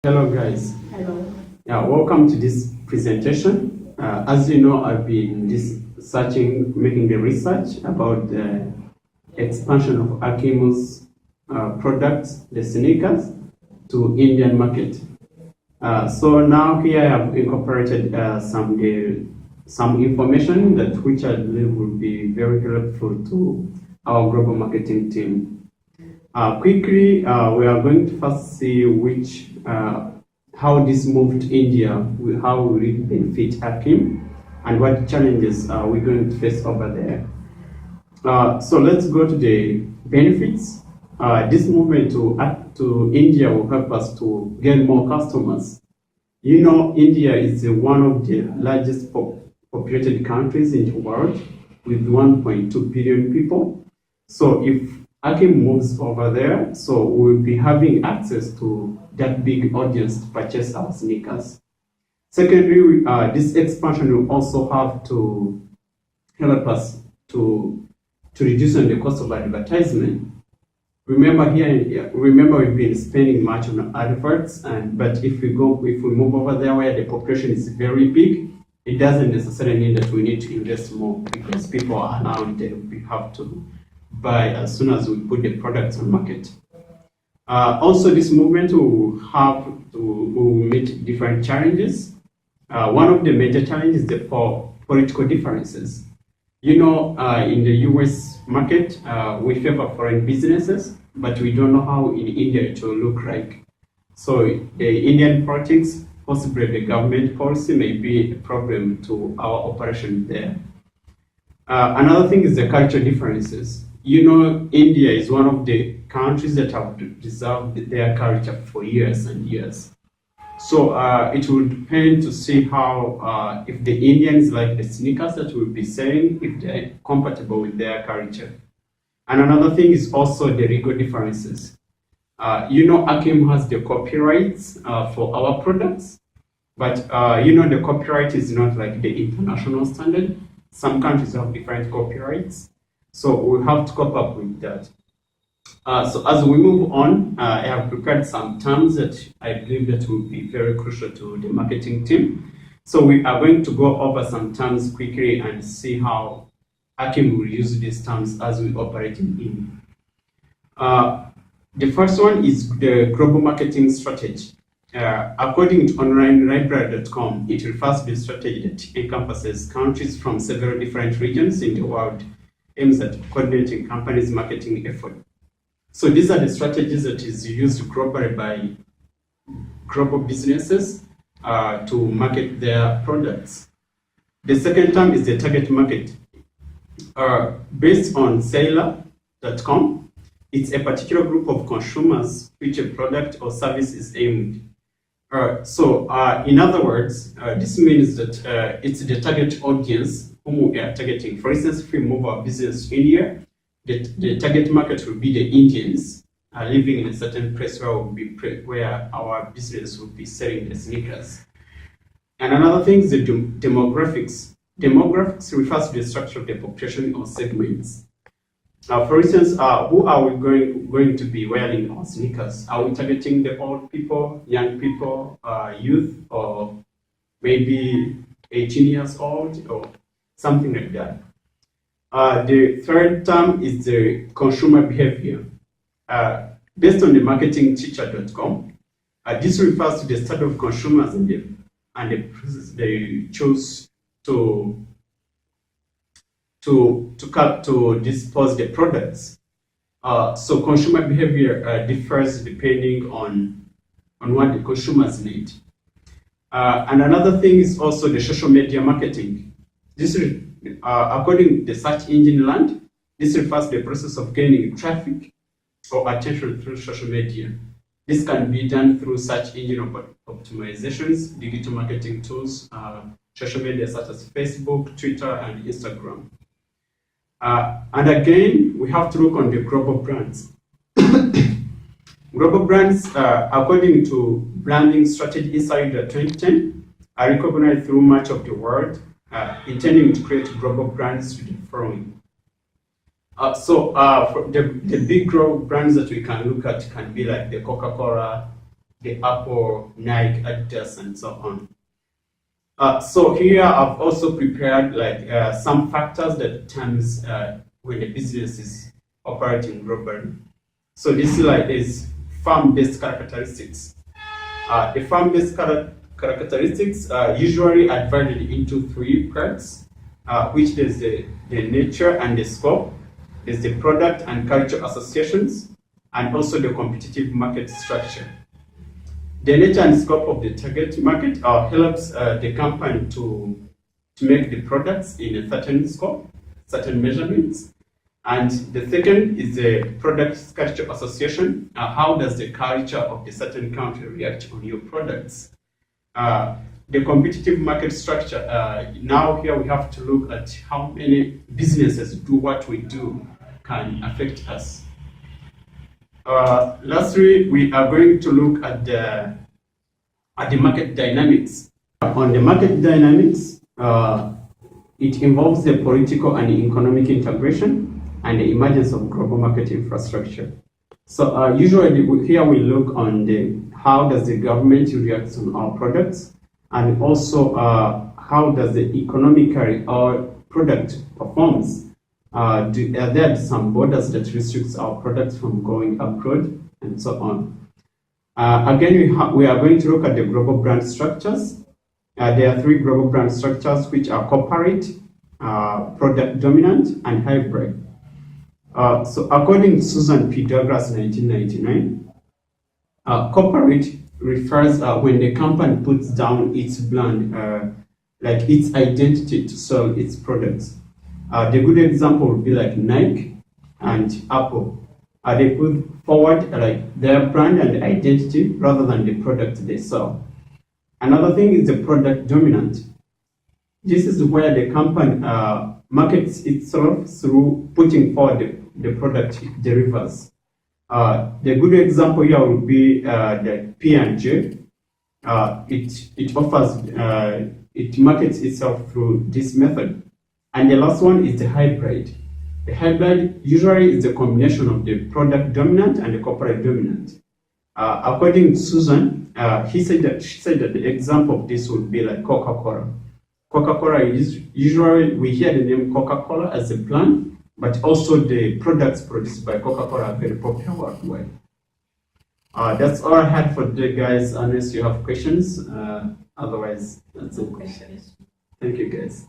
Hello guys. Hello. Yeah, welcome to this presentation. As you know, I've been making the research about the expansion of Akimu's products, the sneakers, to Indian market. So now here I have incorporated some information that which I believe will be very helpful to our global marketing team. Quickly, we are going to first see how this move to India, how will it benefit Hakim, and what challenges we're going to face over there. So let's go to the benefits. This movement to India will help us to get more customers. You know, India is one of the largest populated countries in the world with 1.2 billion people. So if Akim moves over there, so we'll be having access to that big audience to purchase our sneakers. Secondly, this expansion will also have to help us to reduce the cost of advertisement. Remember we've been spending much on adverts, but if we move over there where the population is very big, it doesn't necessarily mean that we need to invest more because people are around and we have to buy as soon as we put the products on market. Also, this movement will meet different challenges. One of the major challenges is the political differences. You know, in the US market, we favor foreign businesses, but we don't know how in India it will look like. So the Indian politics, possibly the government policy, may be a problem to our operation there. Another thing is the cultural differences. You know, India is one of the countries that have preserved their culture for years and years. So it will depend to see how, if the Indians like the sneakers that we'll be selling, if they're compatible with their culture. And another thing is also the legal differences. You know, Akim has the copyrights for our products, but you know, the copyright is not like the international standard. Some countries have different copyrights. So we'll have to cope up with that. So as we move on, I have prepared some terms that I believe that will be very crucial to the marketing team. So we are going to go over some terms quickly and see how Akim will use these terms as we operate in India. The first one is the global marketing strategy. According to onlinelibrary.com, it refers to a strategy that encompasses countries from several different regions in the world, aims at coordinating companies' marketing effort. So these are the strategies that is used globally by global businesses to market their products. The second term is the target market. Based on Sailor.com, it's a particular group of consumers which a product or service is aimed. So in other words, this means that it's the target audience whom we are targeting. For instance, if we move our business to India, the target market will be the Indians living in a certain place where our business will be selling the sneakers. And another thing is the demographics. Demographics refers to the structure of the population or segments. For instance, who are we going to be wearing our sneakers? Are we targeting the old people, young people, youth, or maybe 18 years old, or something like that? The third term is the consumer behavior. Based on the marketingteacher.com, this refers to the state of consumers and the process they choose to dispose the products. So consumer behavior differs depending on what the consumers need. And another thing is also the social media marketing. This is, according to the search engine land, this refers to the process of gaining traffic or attention through social media. This can be done through search engine optimizations, digital marketing tools, social media such as Facebook, Twitter, and Instagram. And again, we have to look on the global brands. Global brands, according to Branding Strategy Insider 2010, are recognized through much of the world, intending to create global brands to the following. For the big global brands that we can look at can be like the Coca-Cola, the Apple, Nike, Adidas, and so on. So here I've also prepared some factors that determines when the business is operating globally. So this slide is farm-based characteristics. The farm-based characteristics are usually divided into 3 parts, which is the nature and the scope, there's the product and culture associations, and also the competitive market structure. The nature and scope of the target market helps the company to make the products in a certain scope, certain measurements. And the second is the product culture association. How does the culture of the certain country react on your products? The competitive market structure, now here we have to look at how many businesses do what we do can affect us. Lastly, we are going to look at the market dynamics. On the market dynamics, it involves the political and economic integration and the emergence of global market infrastructure. So usually here we look on how does the government react on our products, and also how does the economically our product performs. Are there some borders that restricts our products from going abroad, and so on. Again, we are going to look at the global brand structures. There are 3 global brand structures, which are corporate, product dominant, and hybrid. So according to Susan P. Douglas, 1999, corporate refers when the company puts down its brand, like its identity to sell its products. The good example would be like Nike and Apple. They put forward their brand and identity rather than the product they sell. Another thing is the product dominant. This is where the company markets itself through putting forward the product it delivers. The good example here would be the P&G. It offers, it markets itself through this method. And the last one is the hybrid. The hybrid usually is a combination of the product dominant and the corporate dominant. According to Susan, she said that the example of this would be like Coca-Cola. Coca-Cola is usually, we hear the name Coca-Cola as a brand, but also the products produced by Coca-Cola are very popular worldwide. That's all I had for today, guys, unless you have questions. Otherwise, that's it. Questions. Thank you, guys.